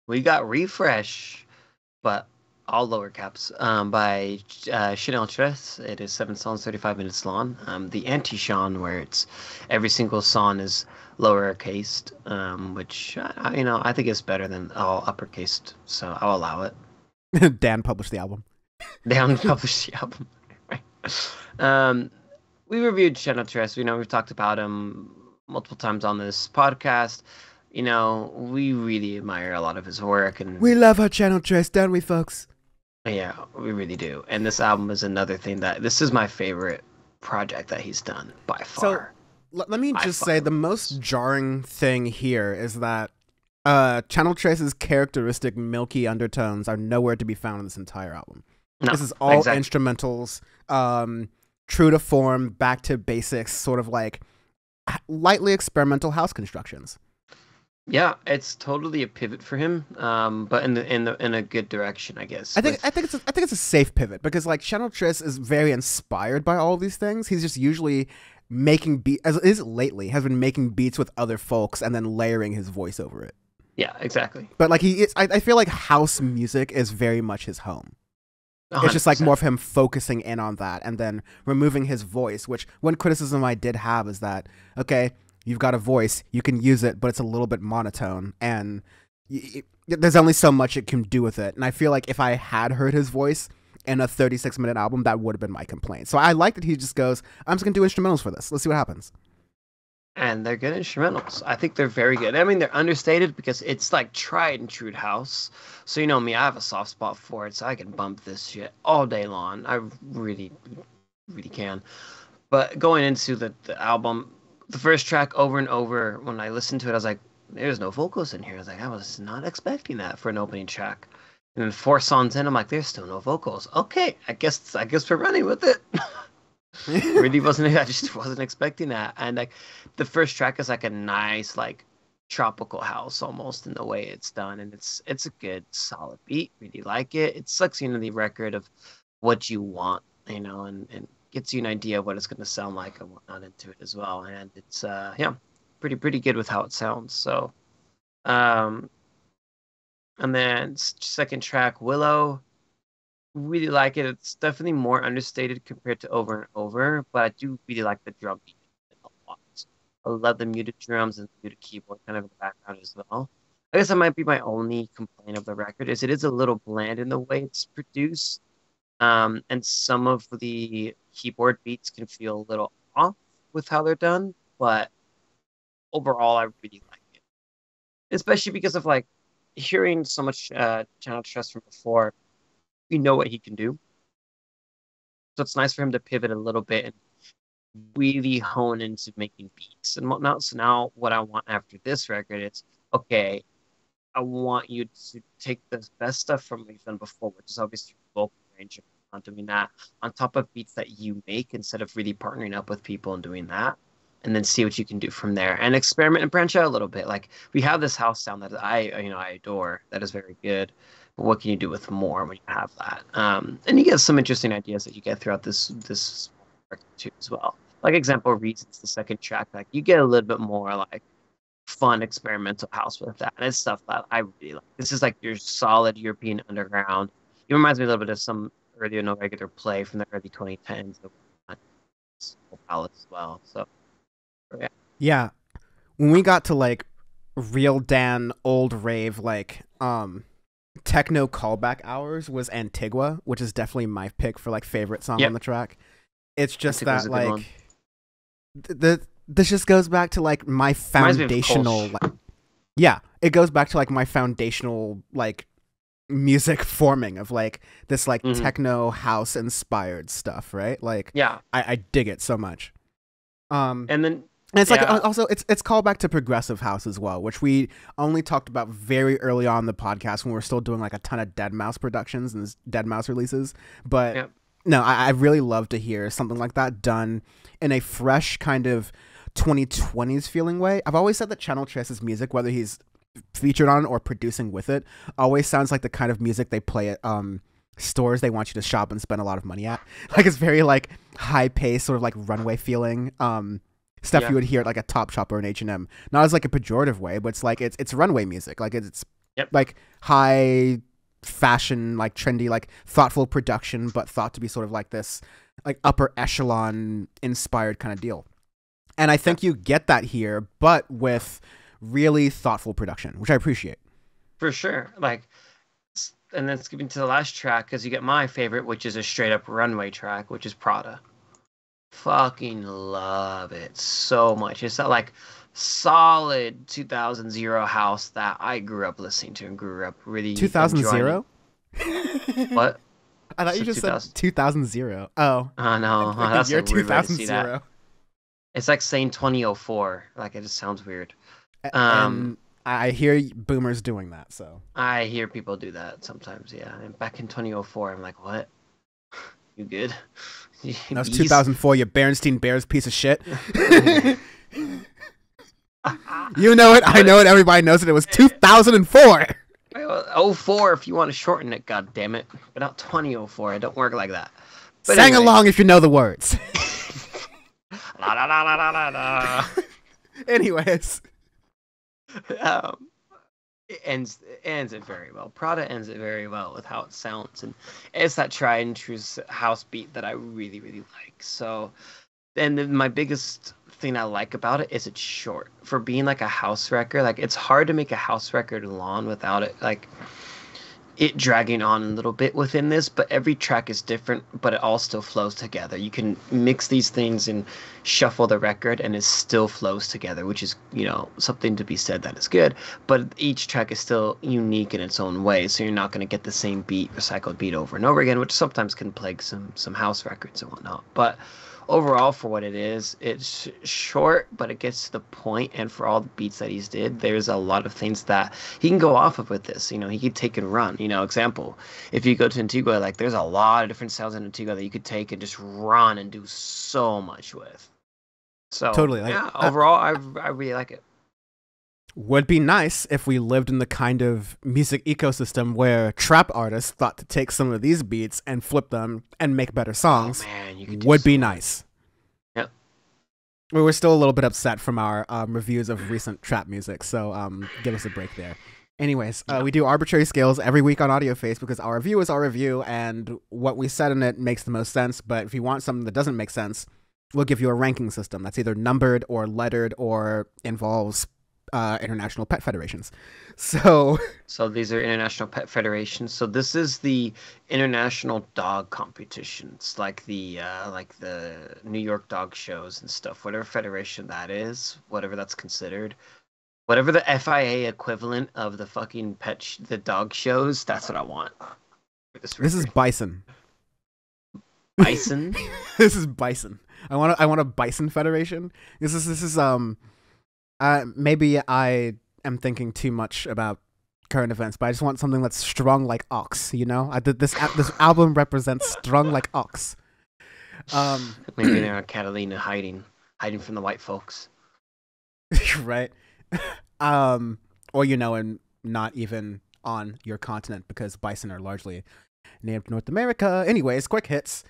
We got Refresh, but all lower caps by Chanel Tress. It is 7 songs, 35 minutes long. The anti-Sean, where it's every single song is lower cased, which I think is better than all uppercased, so I'll allow it. Dan published the album. They haven't published the album. um, we reviewed Chanel Tress. We've talked about him multiple times on this podcast. We really admire a lot of his work, and We love our channel dress, don't we, folks? yeah, we really do. And this album is another thing that this is my favorite project that he's done by So far. let me By just far. say the most jarring thing here is that Channel Trace's characteristic milky undertones are nowhere to be found in this entire album. No, This is all exactly. instrumentals, true to form, back to basics, sort of like lightly experimental house constructions. Yeah, it's totally a pivot for him, but in a good direction, I guess. I think it's a safe pivot because like Channel Trace is very inspired by all these things. He's just usually making beat as is lately has been making beats with other folks and then layering his voice over it. Yeah, exactly. But like I feel like house music is very much his home. It's just like 100%. more of him focusing in on that and then removing his voice, which one criticism I did have is that, okay, you've got a voice, you can use it, but it's a little bit monotone and there's only so much it can do with it. And I feel like if I had heard his voice in a 36-minute album, that would have been my complaint. So I like that he just goes, I'm just going to do instrumentals for this. Let's see what happens. And they're good instrumentals. I think they're very good. I mean, they're understated because it's like tried and true house. So you know me, I have a soft spot for it, so I can bump this shit all day long. I really, really can. But going into the album, the first track over and over, when I listened to it, I was like, there's no vocals in here. I was like, I was not expecting that for an opening track. And then 4 songs in, I'm like, there's still no vocals. Okay, I guess we're running with it. Really wasn't I just wasn't expecting that. And like the first track is like a nice like tropical house almost in the way it's done, and it's a good solid beat. Really like it. It sucks you into the record of what you want, and gets you an idea of what it's gonna sound like and whatnot into it as well. And it's yeah, pretty good with how it sounds. So um and then second track, Willow, really like it. It's definitely more understated compared to Over and Over, but I do really like the drum beat a lot. I love the muted drums and the muted keyboard kind of in the background as well. I guess that might be my only complaint of the record is it is a little bland in the way it's produced. And some of the keyboard beats can feel a little off with how they're done, but overall I really like it. Especially because of like hearing so much Channel Trust from before, you know what he can do. So it's nice for him to pivot a little bit and really hone into making beats and whatnot. So now what I want after this record is okay, I want you to take the best stuff from what you've done before, which is obviously vocal range on doing that, on top of beats that you make instead of really partnering up with people and doing that. And then see what you can do from there and experiment and branch out a little bit. Like we have this house sound that I adore that is very good. But what can you do with more when you have that? And you get some interesting ideas that you get throughout this record too as well. Like example, Reasons, the second track, like you get a little bit more like fun experimental house with that. And it's stuff that I really like. This is like your solid European underground. It reminds me a little bit of some earlier No Regular Play from the early 2010s. Palette as well. So yeah. Yeah. When we got to like real Dan old rave like techno callback hours was Antigua, which is definitely my pick for like favorite song on Yep. the track. It's just Antigua was that a good like one. this just goes back to like my Reminds me of foundational Kolsch. yeah, it goes back to like my foundational like music forming of like this like Hmm. techno house inspired stuff, right? Like Yeah. I dig it so much. And then And it's like yeah. also it's called back to progressive house as well, which we only talked about very early on in the podcast when we were still doing like a ton of Dead Mouse productions and Dead Mouse releases. But Yeah. no, I really love to hear something like that done in a fresh kind of 2020s feeling way. I've always said that Channel Trace's music, whether he's featured on or producing with it, always sounds like the kind of music they play at stores they want you to shop and spend a lot of money at. Like it's very like high pace, sort of like runway feeling. Stuff Yeah. you would hear at like a Top Shop or an H&M. Not as like a pejorative way, but it's like it's runway music. Like it's Yep. like high fashion, like trendy, like thoughtful production, but thought to be sort of like this like upper echelon inspired kind of deal. And I think you get that here, but with really thoughtful production, which I appreciate. For sure. Like, and then skipping to the last track, because you get my favorite, which is a straight up runway track, which is Prada. Fucking love it so much. It's that like solid 2000 house that I grew up listening to and grew up really 2000? enjoying. What? I thought you just said 2000. Oh. I know. Like That's the year a weird way to see 2000. that. It's like saying 2004. Like, it just sounds weird. And I hear boomers doing that, so. I hear people do that sometimes, yeah. And back in 2004, I'm like, what? You good? That was 2004, you Berenstain Bears piece of shit. You know it, I know it, everybody knows it. It was 2004. 04 if you want to shorten it, god damn it. But not 2004. It don't work like that. But Sang along if you know the words. La, la, la, la, la, la. Anyways. It ends it very well. Prada ends it very well with how it sounds, and it's that tried and true house beat that I really, really like. So, and then my biggest thing I like about it is it's short. For being like a house record, like it's hard to make a house record long without it like it dragging on a little bit within this, but every track is different, but it all still flows together. You can mix these things and shuffle the record and it still flows together, which is, something to be said that is good, but each track is still unique in its own way, so you're not going to get the same beat, recycled beat over and over again, which sometimes can plague some house records and whatnot. But overall, for what it is, it's short, but it gets to the point. And for all the beats that he's did, there's a lot of things that he can go off of with this. He could take and run. Example, if you go to Antigua, like there's a lot of different sounds in Antigua that you could take and just run and do so much with. So totally, overall, I really like it. Would be nice if we lived in the kind of music ecosystem where trap artists thought to take some of these beats and flip them and make better songs. Oh, man, you could would be nice. Yep. We were still a little bit upset from our reviews of recent trap music, so give us a break there. Anyways, we do arbitrary scales every week on Audioface because our review is our review and what we said in it makes the most sense. But if you want something that doesn't make sense, we'll give you a ranking system that's either numbered or lettered or involves international pet federations. So these are international pet federations. So this is the international dog competitions, like the New York dog shows and stuff. Whatever federation that is, whatever that's considered, whatever the FIA equivalent of the fucking the dog shows. That's what I want. This is bison. Bison. This is bison. I want a bison federation. This is maybe I am thinking too much about current events, but I just want something that's strong like ox. This album represents strong like ox. Maybe they're Catalina hiding from the white folks. Right. Or and not even on your continent because bison are largely native to North America. Anyways, quick hits.